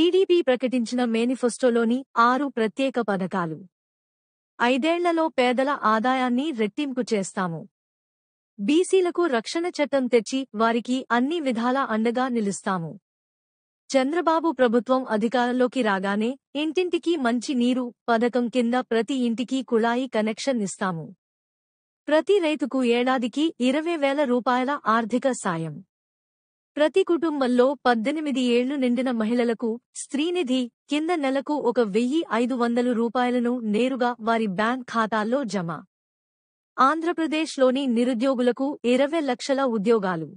TDP ప్రకటించిన మేనిఫెస్టోలోని 6 ప్రత్యేక పథకాలు. 5 ఏళ్లలో పేదల ఆదాయాన్ని రెట్టింపు చేస్తాము. బీసీలకు రక్షణ చట్టం తెచ్చి వారికి అన్ని విధాలా అండగా నిలుస్తాము. చంద్రబాబు ప్రభుత్వం అధికారంలోకి రాగానే ఇంటింటికి మంచి నీరు పథకం కింద ప్రతి ఇంటికి కుళాయి కనెక్షన్ ఇస్తాము. ప్రతి రైతుకు ఏడాదికి 20,000 రూపాయల ఆర్థిక సాయం. ప్రతి కుటుంబంలో 18 ఏళ్లు నిండిన మహిళలకు స్త్రీనిధి కింద నెలకు 1,500 రూపాయలను నేరుగా వారి బ్యాంక్ ఖాతాల్లో జమ. ఆంధ్రప్రదేశ్లోని నిరుద్యోగులకు 20 లక్షల ఉద్యోగాలు.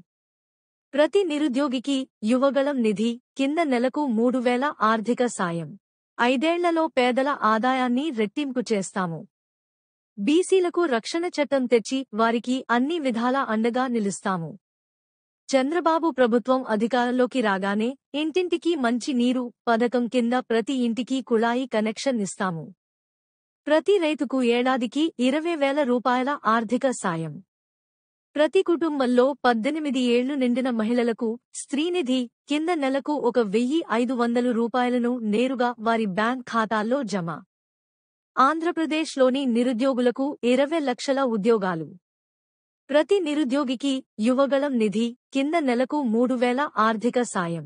ప్రతి నిరుద్యోగికి యువగళం నిధి కింద నెలకు 3,000 ఆర్థిక సాయం. 5 ఏళ్లలో పేదల ఆదాయాన్ని రెట్టింపు చేస్తాము. బీసీలకు రక్షణ చట్టం తెచ్చి వారికి అన్ని విధాలా అండగా నిలుస్తాము. చంద్రబాబు ప్రభుత్వం అధికారంలోకి రాగానే ఇంటింటికి మంచి నీరు పథకం కింద ప్రతి ఇంటికి కుళాయి కనెక్షన్ ఇస్తాము. ప్రతి రైతుకు ఏడాదికి 20,000 రూపాయల ఆర్థిక సాయం. ప్రతి కుటుంబంలో 18 ఏళ్లు నిండిన మహిళలకు స్త్రీనిధి కింద నెలకు 1,500 రూపాయలను నేరుగా వారి బ్యాంక్ ఖాతాల్లో జమ. ఆంధ్రప్రదేశ్లోని నిరుద్యోగులకు 20 లక్షల ఉద్యోగాలు. ప్రతి నిరుద్యోగికి యువగళం నిధి కింద నెలకు 3,000 ఆర్థిక సాయం.